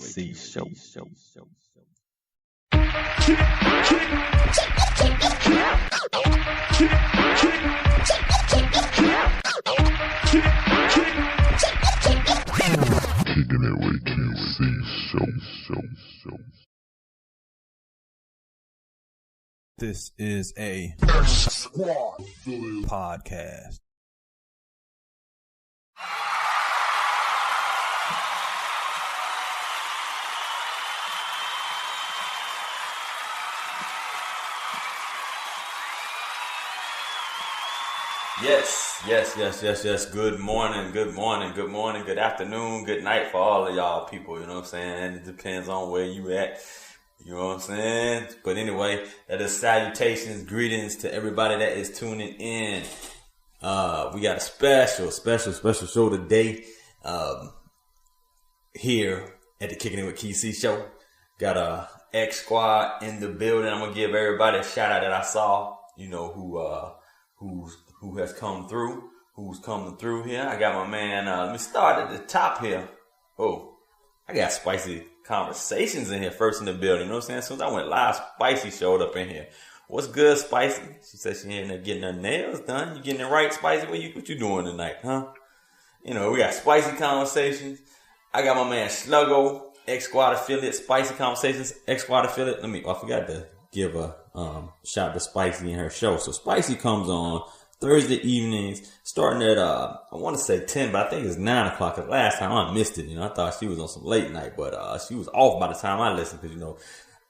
KC Show. Kicking it with KC Show. This is a podcast. Yes. Good morning, good afternoon, good night for all of y'all people, you know what I'm saying? It depends on where you at, you know what I'm saying? But anyway, that is salutations, greetings to everybody that is tuning in. We got a special show today, here at the Kicking It With KC Show. Got a X Squad in the building. I'm gonna give everybody a shout out that I saw, you know, who has come through, who's coming through here. I got my man, let me start at the top here. Oh, I got Spicy Conversations in here first in the building, you know what I'm saying? As soon as I went live, Spicy showed up in here. What's good, Spicy? She said she ain't getting her nails done. You getting it right, Spicy? What you doing tonight, huh? You know, we got Spicy Conversations. I got my man Sluggo, X Squad affiliate, Spicy Conversations, X Squad affiliate. I forgot to give a shout to Spicy in her show. So Spicy comes on Thursday evenings, starting at, I want to say 10, but I think it's 9 o'clock. Cause last time I missed it, you know, I thought she was on some late night, but, she was off by the time I listened, cause, you know,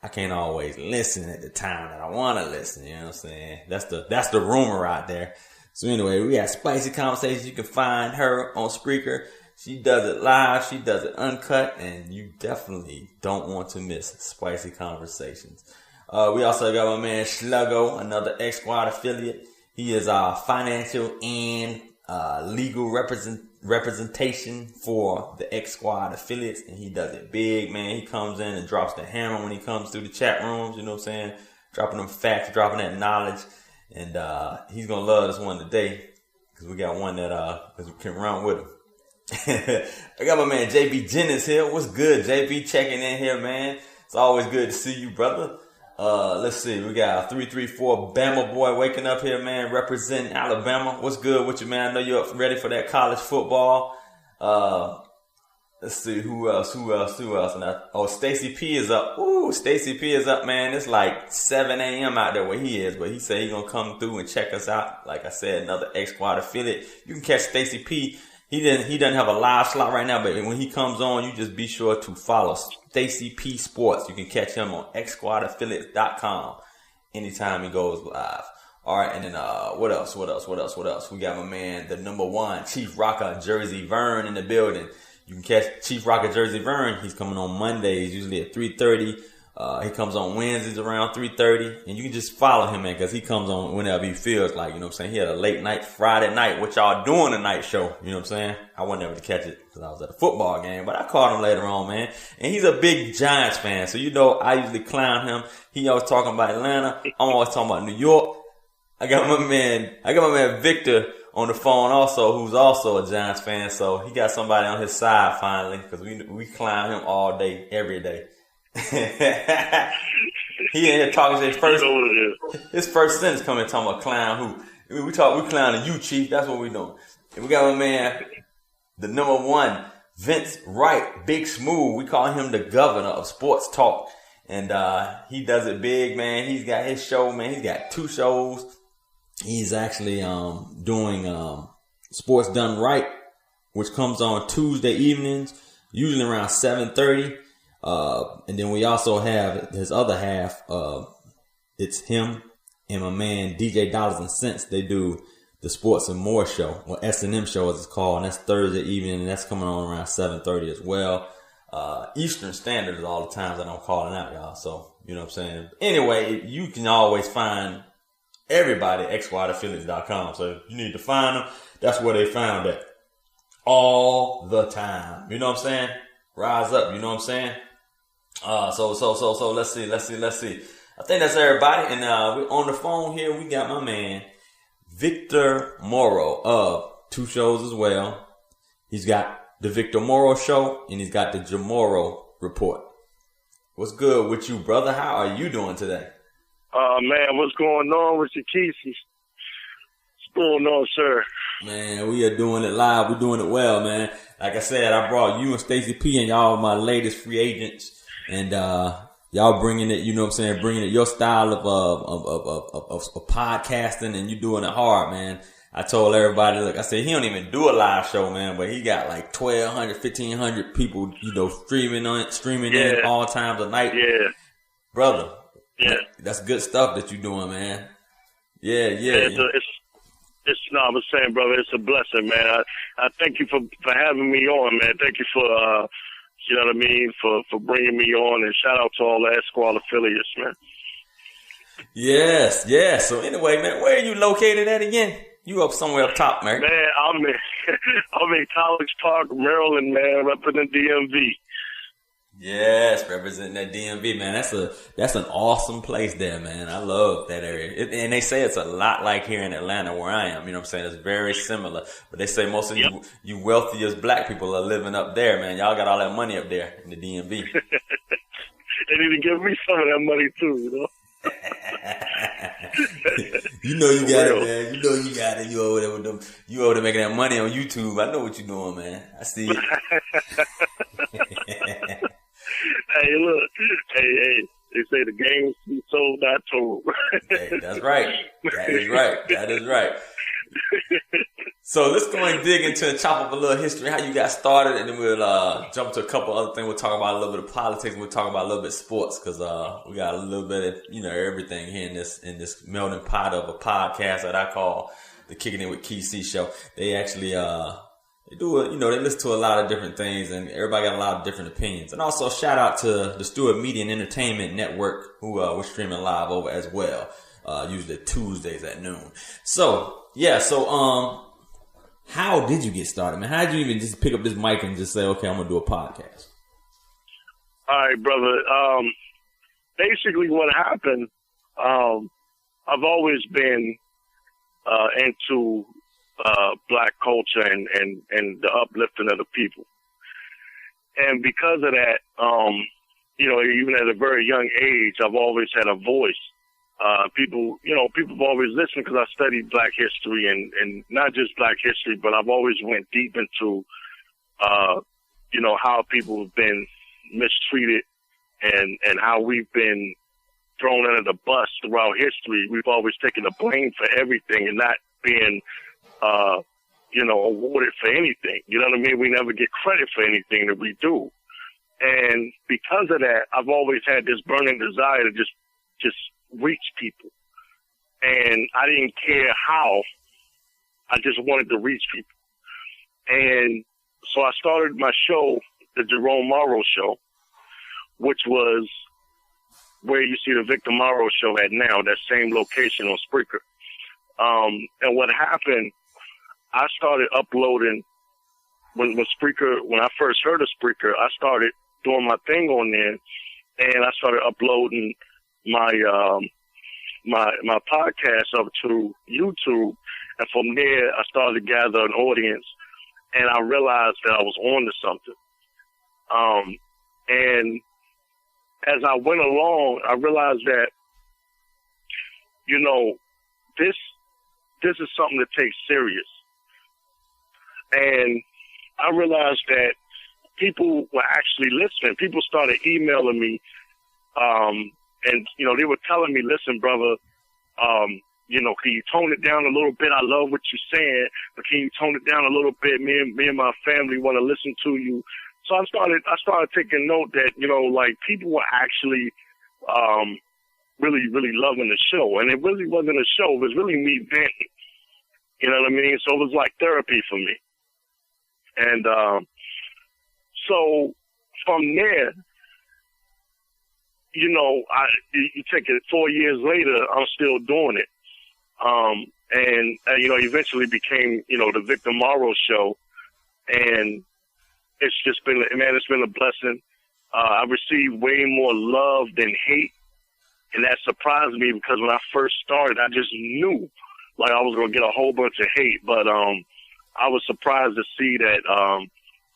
I can't always listen at the time that I want to listen, you know what I'm saying? That's the rumor out there. So anyway, we got Spicy Conversations. You can find her on Spreaker. She does it live, she does it uncut, and you definitely don't want to miss Spicy Conversations. We also got my man Sluggo, another X Squad affiliate. He is our financial and legal representation for the X Squad affiliates, and he does it big, man. He comes in and drops the hammer when he comes through the chat rooms, you know what I'm saying? Dropping them facts, dropping that knowledge, and he's gonna love this one today because we got one that can run with him. I got my man JB Jennings here. What's good, JB? Checking in here, man. It's always good to see you, brother. Let's see. We got 334 Bama boy waking up here, man, representing Alabama. What's good with you, man? I know you're ready for that college football. Let's see. Who else? Now, Stacy P is up. Ooh, Stacy P is up, man. It's like 7 a.m. out there where he is, but he said he's going to come through and check us out. Like I said, another X Squad affiliate. You can catch Stacy P. He doesn't have a live slot right now, but when he comes on, you just be sure to follow Stacy P Sports. You can catch him on xsquadaffiliates.com anytime he goes live. All right, and then what else? We got my man, the number one, Chief Rocker Jersey Vern in the building. You can catch Chief Rocker Jersey Vern. He's coming on Mondays, usually at 3:30. He comes on Wednesdays around 3:30, and you can just follow him, man, because he comes on whenever he feels like, you know what I'm saying? He had a late night Friday night, what y'all doing tonight show, you know what I'm saying? I wasn't able to catch it because I was at a football game, but I caught him later on, man. And he's a big Giants fan, so you know I usually clown him. He always talking about Atlanta. I'm always talking about New York. I got my man Victor on the phone also, who's also a Giants fan, so he got somebody on his side finally, because we clown him all day, every day. He in here talking to his first sentence coming talking about clown who. We clowning you, Chief. That's what we doing. And we got my man, the number one, Vince Wright, Big Smooth. We call him the governor of sports talk. And he does it big, man. He's got his show, man. He's got 2 shows. He's actually doing Sports Done Right, which comes on Tuesday evenings, usually around 7:30. And then we also have his other half. It's him and my man DJ Dollars and Cents. They do the Sports and More show, or S&M show as it's called, and that's Thursday evening, and that's coming on around 7:30 as well. Eastern Standard is all the times that I'm calling out, y'all. So, you know what I'm saying? Anyway, you can always find everybody at xsquadaffiliates.com. So if you need to find them, that's where they found at all the time. You know what I'm saying? Rise up, you know what I'm saying? So let's see. I think that's everybody. And we're on the phone here. We got my man Victor Morrow of 2 shows as well. He's got the Victor Morrow show and he's got the Jamorrow Report. What's good with you, brother? How are you doing today? Man, what's going on with your Kesey? What's going on, sir? Man, we are doing it live. We're doing it well, man. Like I said, I brought you and Stacey P and y'all my latest free agents, and y'all bringing it. You know what I'm saying? Bringing it your style of podcasting, and you doing it hard, man. I told everybody, look, I said, he don't even do a live show, man, but he got like 1,200, 1,500 people, you know, streaming in all times of night. Yeah. Brother. Yeah. That's good stuff that you're doing, man. Yeah. I was saying, brother, it's a blessing, man. I thank you for having me on, man. Thank you for, you know what I mean, for bringing me on, and shout out to all the S-Squad affiliates, man. Yes. So anyway, man, where are you located at again? You up somewhere up top, man. Man, I'm in College Park, Maryland, man, representing DMV. Yes, representing that DMV, man. That's an awesome place there, man. I love that area. And they say it's a lot like here in Atlanta where I am. You know what I'm saying? It's very similar. But they say most of you wealthiest black people are living up there, man. Y'all got all that money up there in the DMV. They need to give me some of that money too, you know? You know you got it, man. You know you got it. You over there with them. You over there making that money on YouTube. I know what you're doing, man. I see it. Hey, look. Hey. They say the game's be sold, not told. Hey, that's right. That is right. So let's go and dig into chop up a little history, how you got started, and then we'll jump to a couple other things. We'll talk about a little bit of politics, and we'll talk about a little bit of sports, because we got a little bit of, you know, everything here in this melting pot of a podcast that I call the Kicking It with KC show. They actually they do it, you know, they listen to a lot of different things, and everybody got a lot of different opinions. And also shout out to the Stewart Media and Entertainment Network, who we're streaming live over as well, usually Tuesdays at noon. So how did you get started, man? How did you even just pick up this mic and just say, okay, I'm going to do a podcast? All right, brother. Basically what happened, I've always been into black culture and the uplifting of the people. And because of that, you know, even at a very young age, I've always had a voice. People have always listened because I studied black history and not just black history, but I've always went deep into, you know, how people have been mistreated and how we've been thrown under the bus throughout history. We've always taken the blame for everything and not being, you know, awarded for anything. You know what I mean? We never get credit for anything that we do. And because of that, I've always had this burning desire to just reach people. And I didn't care how. I just wanted to reach people. And so I started my show, the Jerome Morrow Show, which was where you see the Victor Morrow Show at now, that same location on Spreaker. And what happened, I started uploading when I first heard of Spreaker, I started doing my thing on there, and I started uploading my podcast up to YouTube, and from there I started to gather an audience, and I realized that I was on to something. And as I went along, I realized that, you know, this is something to take serious. And I realized that people were actually listening. People started emailing me, and, you know, they were telling me, listen, brother, you know, can you tone it down a little bit? I love what you're saying, but can you tone it down a little bit? Me and my family want to listen to you. So I started taking note that, you know, like, people were actually really, really loving the show. And it really wasn't a show. It was really me venting. You know what I mean? So it was like therapy for me. And so from there, you know, you take it 4 years later, I'm still doing it. And you know, eventually became, you know, the Victor Morrow Show. And it's just been, man, it's been a blessing. I received way more love than hate. And that surprised me because when I first started, I just knew like I was going to get a whole bunch of hate. But I was surprised to see that,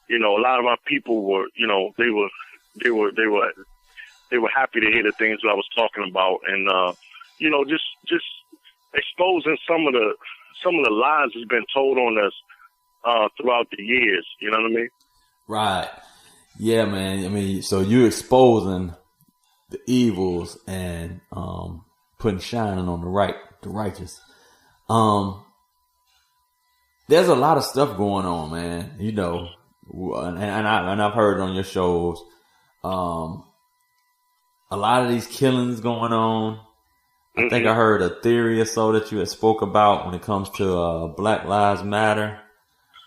you know, a lot of my people were, you know, they they were happy to hear the things that I was talking about, and just exposing some of the lies that's been told on us throughout the years. You know what I mean? Right. Yeah, man. I mean, so you exposing the evils and putting shining on the righteous. There's a lot of stuff going on, man. You know, and I've heard on your shows, a lot of these killings going on. I think I heard a theory or so that you had spoke about when it comes to Black Lives Matter.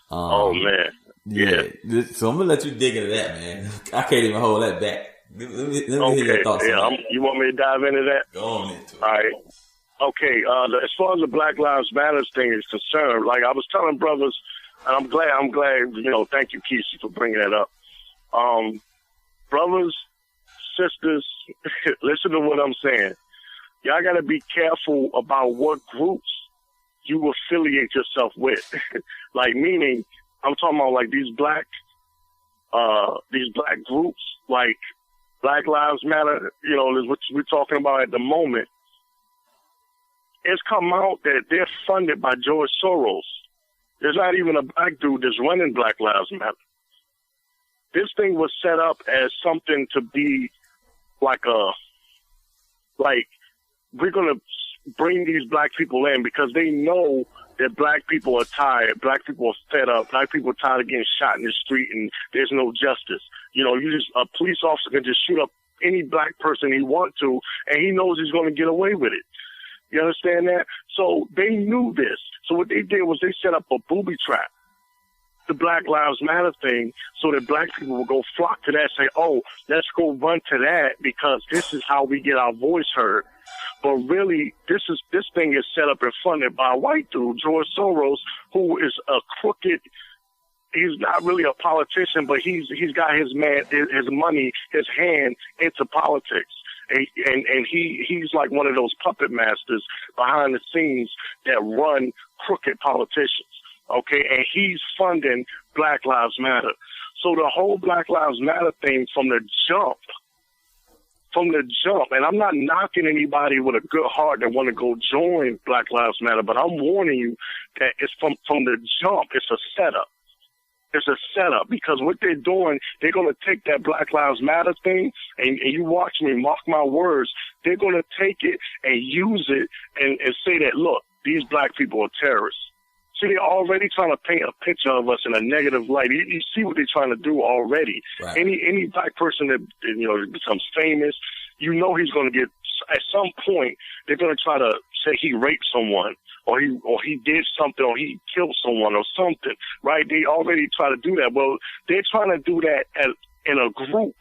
Oh man, yeah. So I'm gonna let you dig into that, man. I can't even hold that back. Let me hear your thoughts on that. You want me to dive into that? Go on into it. All right. Okay. As far as the Black Lives Matter thing is concerned, like I was telling brothers, and I'm glad. Thank you, Kesey, for bringing that up. Brothers, sisters, listen to what I'm saying. Y'all got to be careful about what groups you affiliate yourself with. Like, meaning, I'm talking about like these black groups, like Black Lives Matter, is what we're talking about at the moment. It's come out that they're funded by George Soros. There's not even a black dude that's running Black Lives Matter. This thing was set up as something to be we're going to bring these black people in because they know that black people are tired, black people are fed up, black people are tired of getting shot in the street and there's no justice. A police officer can just shoot up any black person he wants to and he knows he's going to get away with it. You understand that? So they knew this. So what they did was they set up a booby trap, the Black Lives Matter thing, so that black people will go flock to that, say, oh, let's go run to that because this is how we get our voice heard. But really, this thing is set up and funded by a white dude, George Soros, who is a crooked. He's not really a politician, but he's got his money, his hand into politics, and he's like one of those puppet masters behind the scenes that run crooked politicians. Okay, and he's funding Black Lives Matter. So the whole Black Lives Matter thing from the jump, and I'm not knocking anybody with a good heart that want to go join Black Lives Matter, but I'm warning you that it's from the jump, it's a setup. It's a setup because what they're doing, they're going to take that Black Lives Matter thing, and you watch me, mark my words, they're going to take it and use it and say that, look, these black people are terrorists. See, they're already trying to paint a picture of us in a negative light. You see what they're trying to do already. Right. Any black person that becomes famous, he's going to get, at some point, they're going to try to say he raped someone, or he did something, or he killed someone, or something. Right? They already try to do that. Well, they're trying to do that in a group,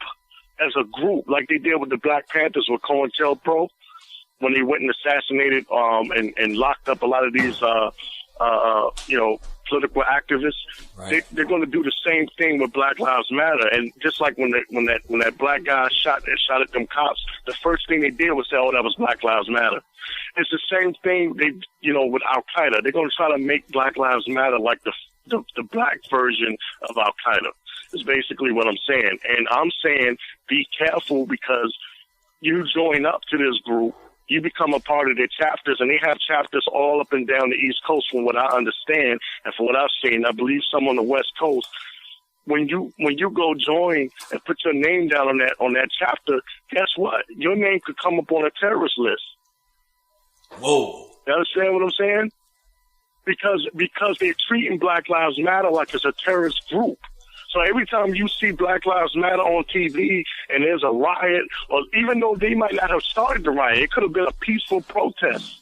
as a group, like they did with the Black Panthers with COINTELPRO, when they went and assassinated and locked up a lot of these political activists. Right. They're going to do the same thing with Black Lives Matter. And just like when that black guy shot at them cops, the first thing they did was say, "Oh, that was Black Lives Matter." It's the same thing with Al Qaeda. They're going to try to make Black Lives Matter like the black version of Al Qaeda. Is basically what I'm saying. And I'm saying be careful because you join up to this group. You become a part of their chapters, and they have chapters all up and down the East Coast from what I understand and from what I've seen. I believe some on the West Coast. When you go join and put your name down on that chapter, guess what? Your name could come up on a terrorist list. Whoa. You understand what I'm saying? Because they're treating Black Lives Matter like it's a terrorist group. So every time you see Black Lives Matter on TV and there's a riot, or even though they might not have started the riot, it could have been a peaceful protest.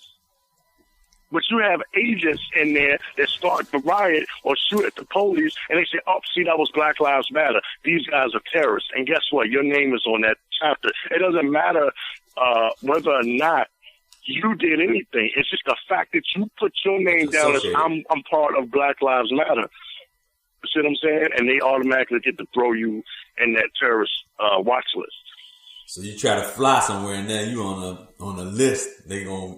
But you have agents in there that start the riot or shoot at the police, and they say, oh, see, that was Black Lives Matter. These guys are terrorists. And guess what? Your name is on that chapter. It doesn't matter whether or not you did anything. It's just the fact that you put your name down as I'm part of Black Lives Matter. You see what I'm saying? And they automatically get to throw you in that terrorist watch list. So you try to fly somewhere, and then you on a list. They gonna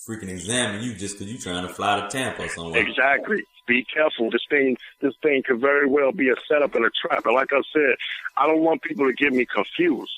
freaking examine you just because you trying to fly to Tampa or somewhere. Exactly. be careful. This thing could very well be a setup and a trap. And like I said, I don't want people to get me confused.